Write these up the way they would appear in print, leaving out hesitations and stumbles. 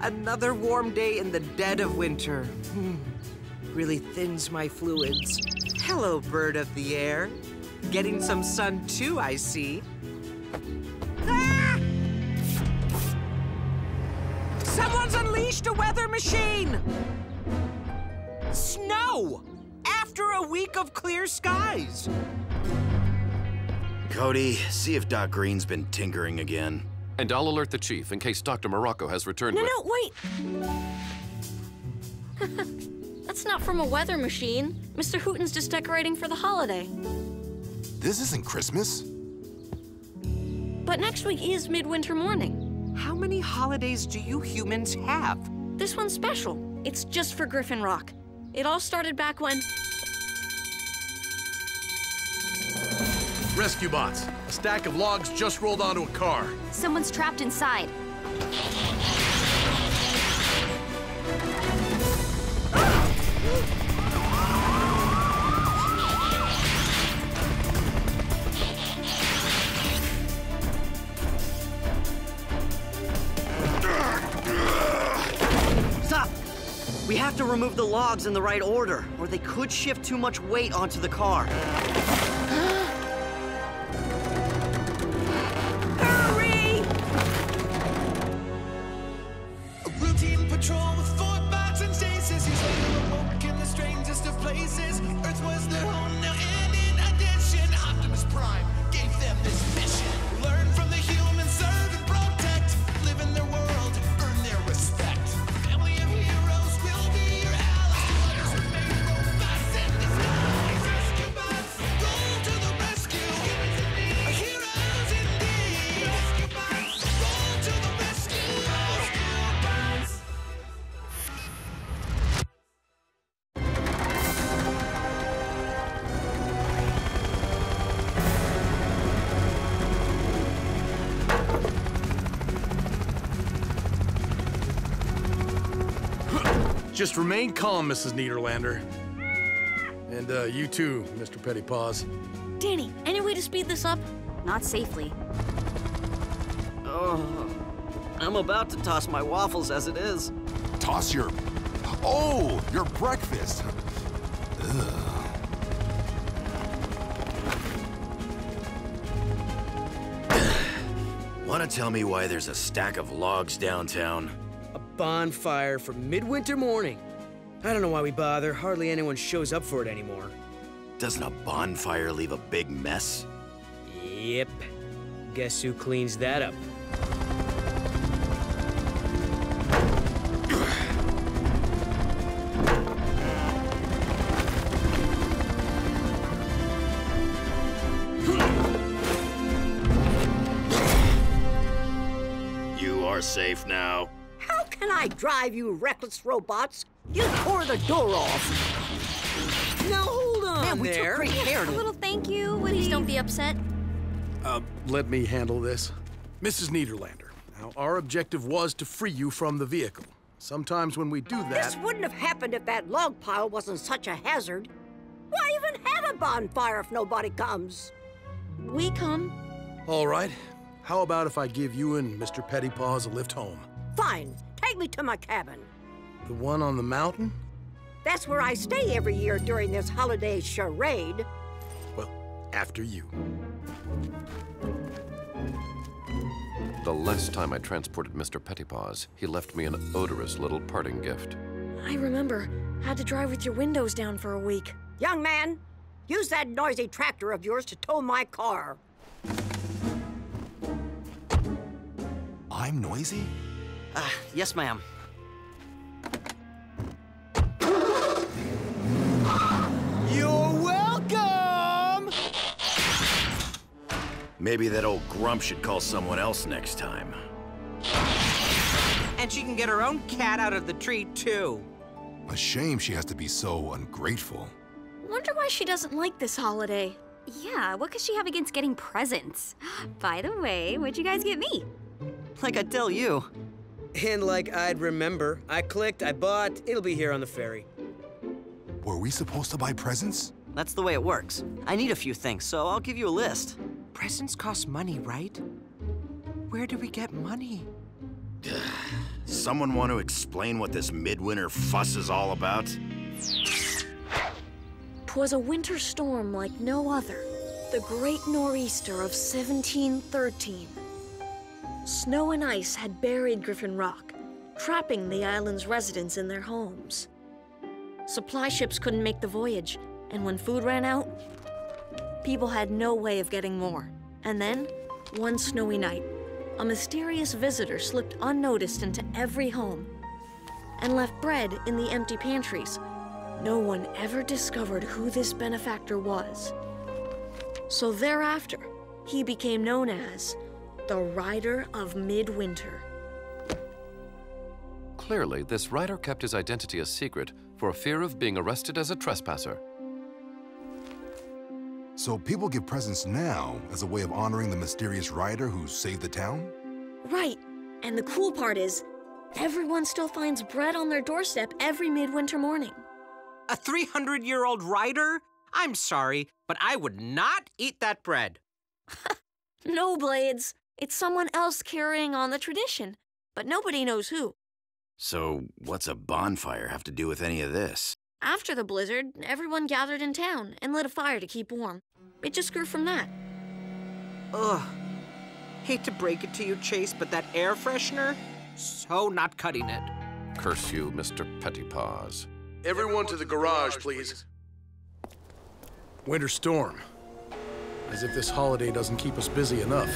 Another warm day in the dead of winter. Really thins my fluids. Hello, bird of the air. Getting some sun too, I see. Ah! Someone's unleashed a weather machine! Snow! After a week of clear skies. Cody, see if Doc Green's been tinkering again. And I'll alert the chief in case Dr. Morocco has returned with... No, wait! That's not from a weather machine. Mr. Hooten's just decorating for the holiday. This isn't Christmas. But next week is Midwinter Morning. How many holidays do you humans have? This one's special. It's just for Griffin Rock. It all started back when... Rescue bots. A stack of logs just rolled onto a car. Someone's trapped inside. Stop! We have to remove the logs in the right order, or they could shift too much weight onto the car. Routine patrol with 4 bots and stasis. He's awoke in the strangest of places. Earth was their home now, and in addition, Optimus Prime gave them this mission. Learn from the humans, serve and protect. Live in their world, earn their respect. Family of heroes will be your allies. Others remain robots in disguise. Rescue bots, go to the rescue. Heroes indeed. Rescue bots, go to the rescue. Just remain calm, Mrs. Niederlander. And you too, Mr. Pettypaws. Danny, any way to speed this up? Not safely. Oh, I'm about to toss my waffles as it is. Toss your... Oh, your breakfast. Ugh. Wanna tell me why there's a stack of logs downtown? A bonfire for Midwinter Morning. I don't know why we bother. Hardly anyone shows up for it anymore. Doesn't a bonfire leave a big mess? Yep. Guess who cleans that up? You are safe now. How can I drive, you reckless robots? You tore the door off. Now hold on Man, we there. took great care A to... little thank you, Please don't be upset. Let me handle this. Mrs. Niederlander, now our objective was to free you from the vehicle. Sometimes when we do that... This wouldn't have happened if that log pile wasn't such a hazard. Why even have a bonfire if nobody comes? We come. All right. How about if I give you and Mr. Pettypaws a lift home? Fine, take me to my cabin. The one on the mountain? That's where I stay every year during this holiday charade. Well, after you. The last time I transported Mr. Pettypaws, he left me an odorous little parting gift. I remember. Had to drive with your windows down for a week. Young man, use that noisy tractor of yours to tow my car. I'm noisy? Yes, ma'am. You're welcome! Maybe that old grump should call someone else next time. And she can get her own cat out of the tree, too. A shame she has to be so ungrateful. Wonder why she doesn't like this holiday. Yeah, what could she have against getting presents? By the way, what'd you guys get me? Like I tell you. And like I'd remember, I clicked, I bought, it'll be here on the ferry. Were we supposed to buy presents? That's the way it works. I need a few things, so I'll give you a list. Presents cost money, right? Where do we get money? Someone want to explain what this midwinter fuss is all about? 'Twas a winter storm like no other, the Great Nor'easter of 1713. Snow and ice had buried Griffin Rock, trapping the island's residents in their homes. Supply ships couldn't make the voyage, and when food ran out, people had no way of getting more. And then, one snowy night, a mysterious visitor slipped unnoticed into every home and left bread in the empty pantries. No one ever discovered who this benefactor was. So thereafter, he became known as the Rider of Midwinter. Clearly, this rider kept his identity a secret for fear of being arrested as a trespasser. So people give presents now as a way of honoring the mysterious rider who saved the town? Right, and the cool part is, everyone still finds bread on their doorstep every midwinter morning. A 300-year-old rider? I'm sorry, but I would not eat that bread. No, Blades. It's someone else carrying on the tradition, but nobody knows who. So, what's a bonfire have to do with any of this? After the blizzard, everyone gathered in town and lit a fire to keep warm. It just grew from that. Ugh. Hate to break it to you, Chase, but that air freshener? So not cutting it. Curse you, Mr. Pettypaws. Everyone to the garage, please. Winter storm. As if this holiday doesn't keep us busy enough.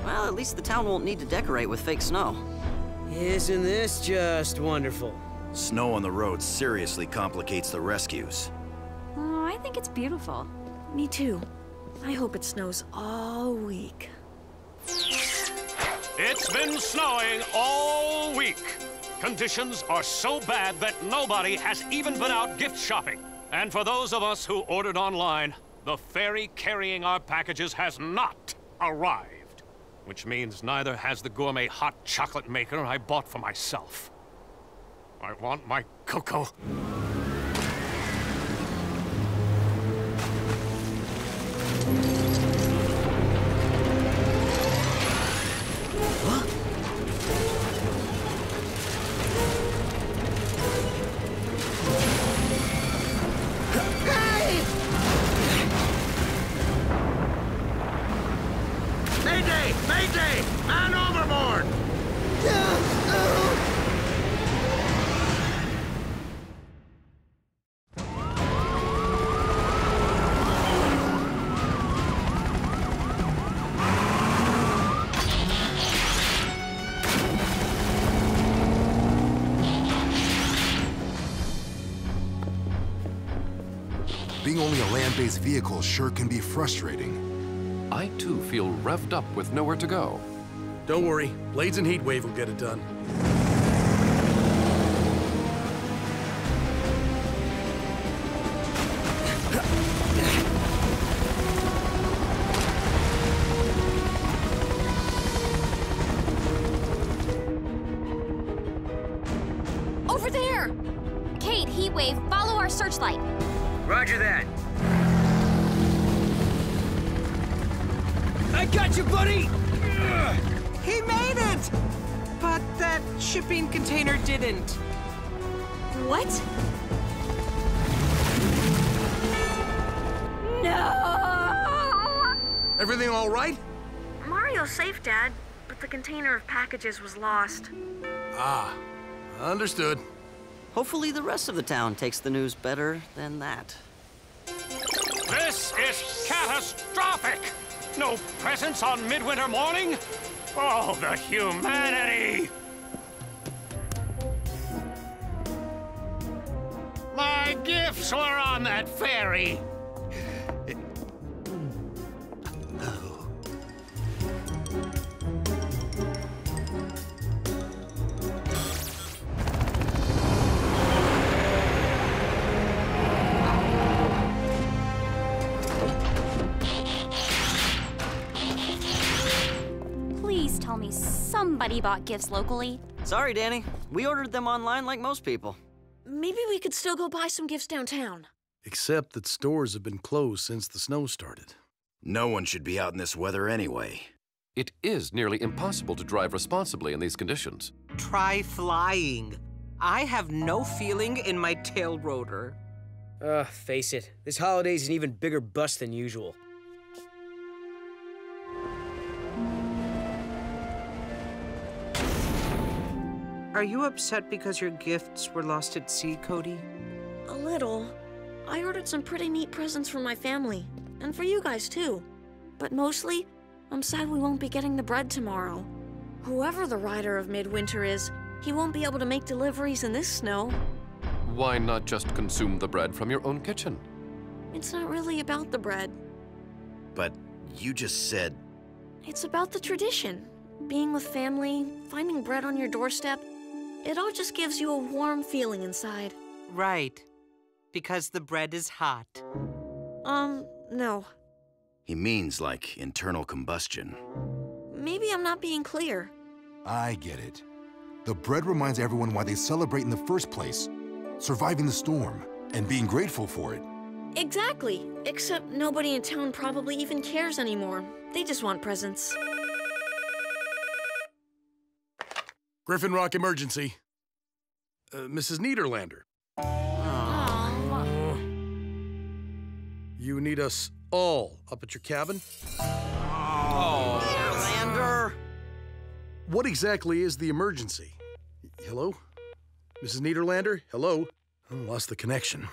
Well, at least the town won't need to decorate with fake snow. Isn't this just wonderful? Snow on the road seriously complicates the rescues. Oh, I think it's beautiful. Me too. I hope it snows all week. It's been snowing all week. Conditions are so bad that nobody has even been out gift shopping. And for those of us who ordered online, the ferry carrying our packages has not arrived. Which means neither has the gourmet hot chocolate maker I bought for myself. I want my cocoa. Mayday! Mayday! Man overboard! Being only a land-based vehicle sure can be frustrating. I, too, feel revved up with nowhere to go. Don't worry, Blades and Heatwave will get it done. Over there! Kate, Heatwave, follow our searchlight. Roger that. I got you, buddy! He made it! But that shipping container didn't. What? No! Everything all right? Mario's safe, Dad, but the container of packages was lost. Ah, understood. Hopefully the rest of the town takes the news better than that. This is catastrophic! No presents on midwinter morning? Oh, the humanity! My gifts were on that ferry. Please tell me somebody bought gifts locally. Sorry, Danny. We ordered them online like most people. Maybe we could still go buy some gifts downtown. Except that stores have been closed since the snow started. No one should be out in this weather anyway. It is nearly impossible to drive responsibly in these conditions. Try flying. I have no feeling in my tail rotor. Face it, this holiday's an even bigger bust than usual. Are you upset because your gifts were lost at sea, Cody? A little. I ordered some pretty neat presents for my family, and for you guys too. But mostly, I'm sad we won't be getting the bread tomorrow. Whoever the rider of Midwinter is, he won't be able to make deliveries in this snow. Why not just consume the bread from your own kitchen? It's not really about the bread. But you just said... It's about the tradition. Being with family, finding bread on your doorstep. It all just gives you a warm feeling inside. Right. Because the bread is hot. No. He means like internal combustion. Maybe I'm not being clear. I get it. The bread reminds everyone why they celebrate in the first place. Surviving the storm, and being grateful for it. Exactly. Except nobody in town probably even cares anymore. They just want presents. Griffin Rock emergency. Mrs. Niederlander. You need us all up at your cabin? Niederlander! What exactly is the emergency? Hello? Mrs. Niederlander? Hello? Oh, lost the connection.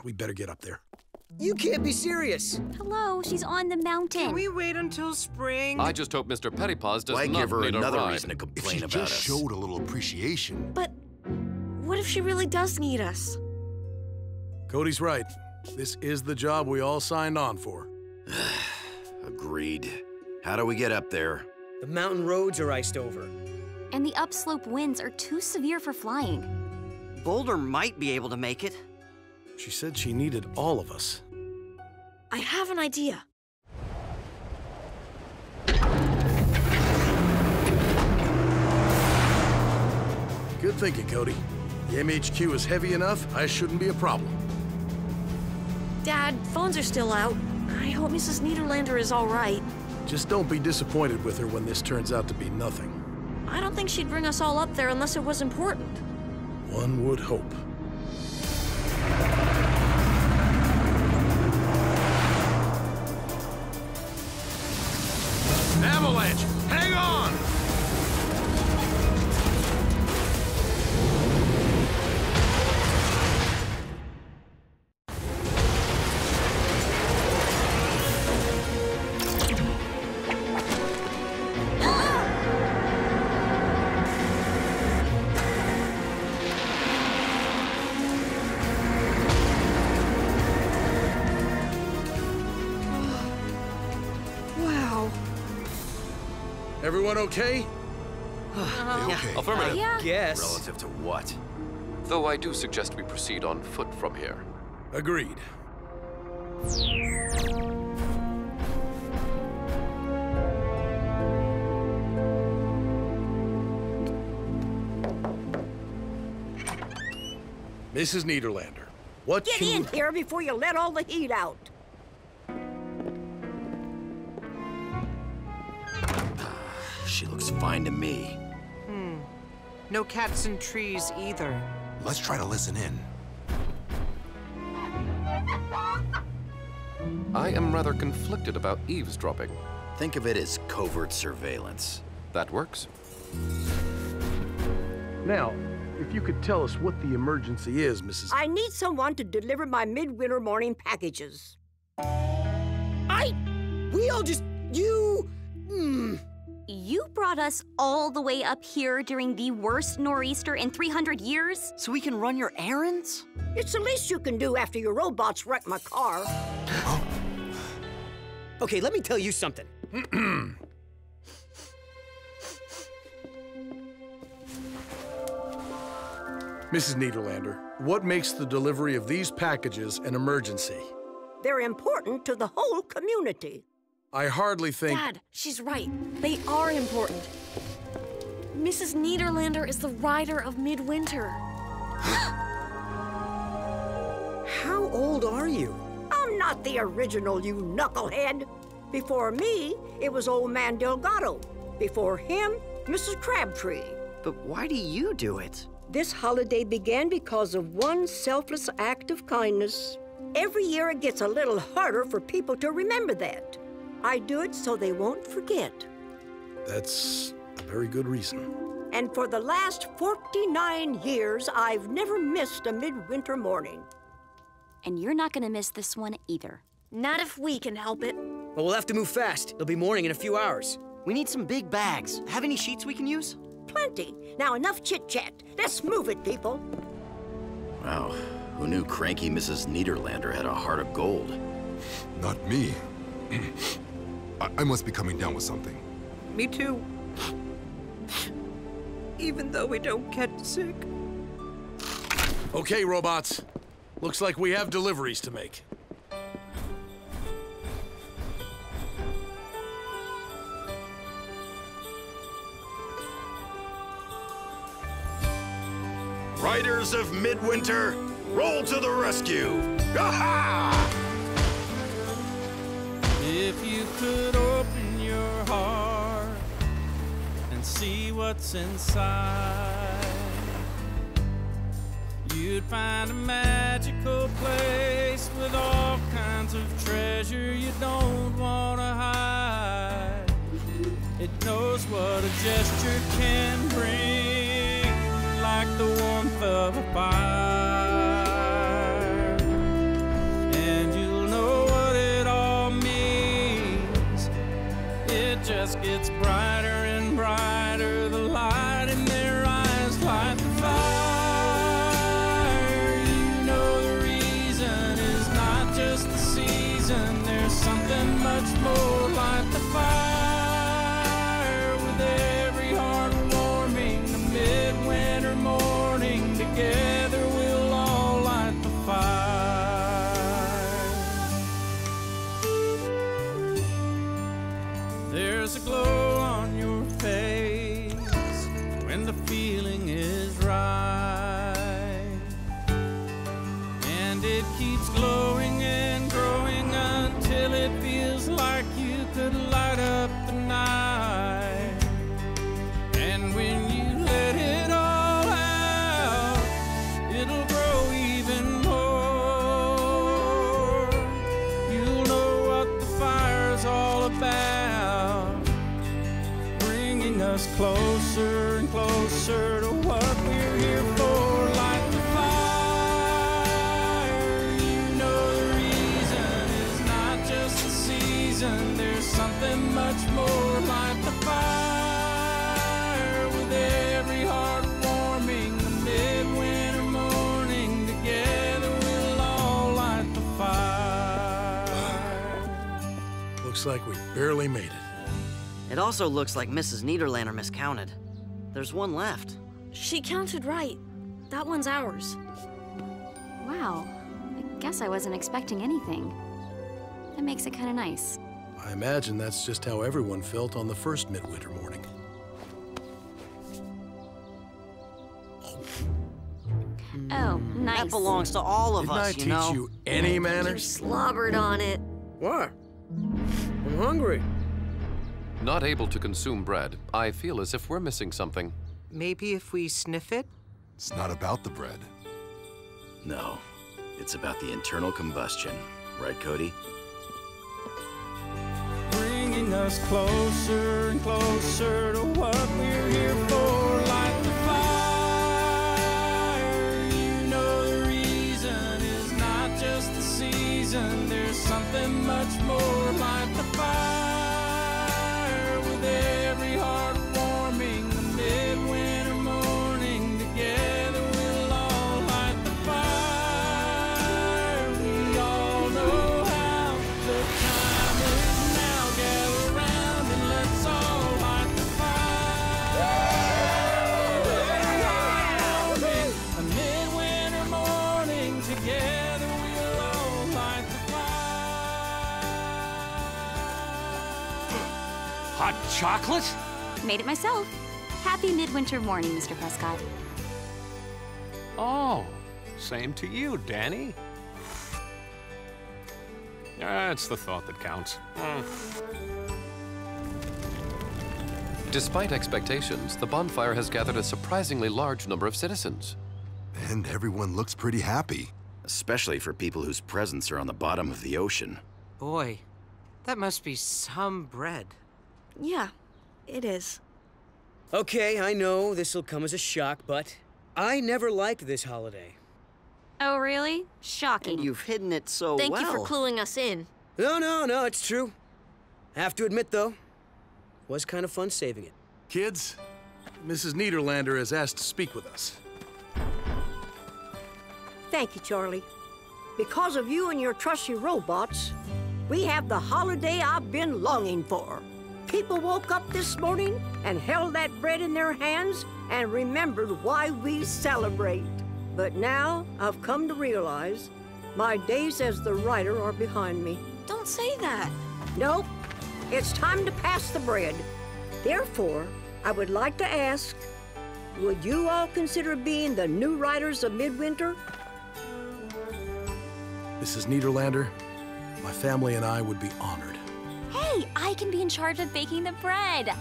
We better get up there. You can't be serious. Hello, she's on the mountain. Can we wait until spring? I just hope Mr. Pettypaws does Why not give her need another a ride. reason to If complain she about just us? showed a little appreciation. But what if she really does need us? Cody's right. This is the job we all signed on for. Agreed. How do we get up there? The mountain roads are iced over. And the upslope winds are too severe for flying. Boulder might be able to make it. She said she needed all of us. I have an idea. Good thinking, Cody. The MHQ is heavy enough, I shouldn't be a problem. Dad, phones are still out. I hope Mrs. Niederlander is all right. Just don't be disappointed with her when this turns out to be nothing. I don't think she'd bring us all up there unless it was important. One would hope. Avalanche! Hang on! Wow. Everyone okay? Okay. Affirmative. Yeah. Yes. Relative to what? Though I do suggest we proceed on foot from here. Agreed. Mrs. Niederlander, what Get can in here before you let all the heat out. She looks fine to me. No cats and trees either. Let's try to listen in. I am rather conflicted about eavesdropping. Think of it as covert surveillance. That works. Now, if you could tell us what the emergency is, Mrs. I need someone to deliver my midwinter morning packages. We all just... You You brought us all the way up here during the worst nor'easter in 300 years? So we can run your errands? It's the least you can do after your robots wreck my car. Okay, let me tell you something. Mrs. Niederlander, what makes the delivery of these packages an emergency? They're important to the whole community. I hardly think... Dad, she's right. They are important. Mrs. Niederlander is the rider of Midwinter. How old are you? I'm not the original, you knucklehead. Before me, it was Old Man Delgado. Before him, Mrs. Crabtree. But why do you do it? This holiday began because of one selfless act of kindness. Every year it gets a little harder for people to remember that. I do it so they won't forget. That's a very good reason. And for the last 49 years, I've never missed a midwinter morning. And you're not gonna miss this one either. Not if we can help it. Well, we'll have to move fast. It'll be morning in a few hours. We need some big bags. Have any sheets we can use? Plenty. Now enough chit-chat. Let's move it, people. Wow, who knew cranky Mrs. Niederlander had a heart of gold? Not me. I must be coming down with something. Me too. Even though we don't get sick. Okay, robots. Looks like we have deliveries to make. Riders of Midwinter, roll to the rescue! Ha-ha! If you could open your heart and see what's inside, you'd find a magical place with all kinds of treasure you don't want to hide. It knows what a gesture can bring, like the warmth of a fire. And you'll know what it all means. It just gets brighter and brighter. The light in their eyes light the fire. You know the reason is not just the season. There's something much more like the fire. With every heart warming, the midwinter morning, together we'll all light the fire. There's a glow on your face when the feeling is right, and it keeps glowing and growing until it feels like you could light up the night. And when you let it all out, it'll grow even more. You'll know what the fire's all about, bringing us closer and closer to what we're here for. Light the fire. You know the reason is not just the season. There's something much more. Light the fire. With every heart warming, the midwinter morning, together we'll all light the fire. Looks like we barely made it. It also looks like Mrs. Niederlander miscounted. There's one left. She counted right. That one's ours. Wow. I guess I wasn't expecting anything. That makes it kind of nice. I imagine that's just how everyone felt on the first midwinter morning. Oh, nice. That belongs to all of us, you know. Didn't I teach you any You manners? slobbered on it. What? I'm hungry. Not able to consume bread, I feel as if we're missing something. Maybe if we sniff it? It's not about the bread. No, it's about the internal combustion. Right, Cody? Bringing us closer and closer to what we're here for. Light the fire. You know the reason is not just the season. There's something much more. Light the fire. With every heart warming, the midwinter morning, together we'll all light the fire. We all know how the time is now. Gather round and let's all light the fire. A midwinter morning, together we'll all light the fire. Hot chocolate? Made it myself. Happy midwinter morning, Mr. Prescott. Oh, same to you, Danny. It's the thought that counts. Despite expectations, the bonfire has gathered a surprisingly large number of citizens. And everyone looks pretty happy. Especially for people whose presents are on the bottom of the ocean. Boy, that must be some bread. Yeah, it is. Okay, I know this'll come as a shock, but I never liked this holiday. Oh, really? Shocking. And you've hidden it so Thank well. you for cluing us in. No, it's true. Have to admit, though, was kind of fun saving it. Kids, Mrs. Niederlander has asked to speak with us. Thank you, Charlie. Because of you and your trusty robots, we have the holiday I've been longing for. People woke up this morning and held that bread in their hands and remembered why we celebrate. But now I've come to realize my days as the writer are behind me. Don't say that. Nope. It's time to pass the bread. Therefore, I would like to ask, would you all consider being the new writers of Midwinter? Mrs. Niederlander, my family and I would be honored. Hey, I can be in charge of baking the bread.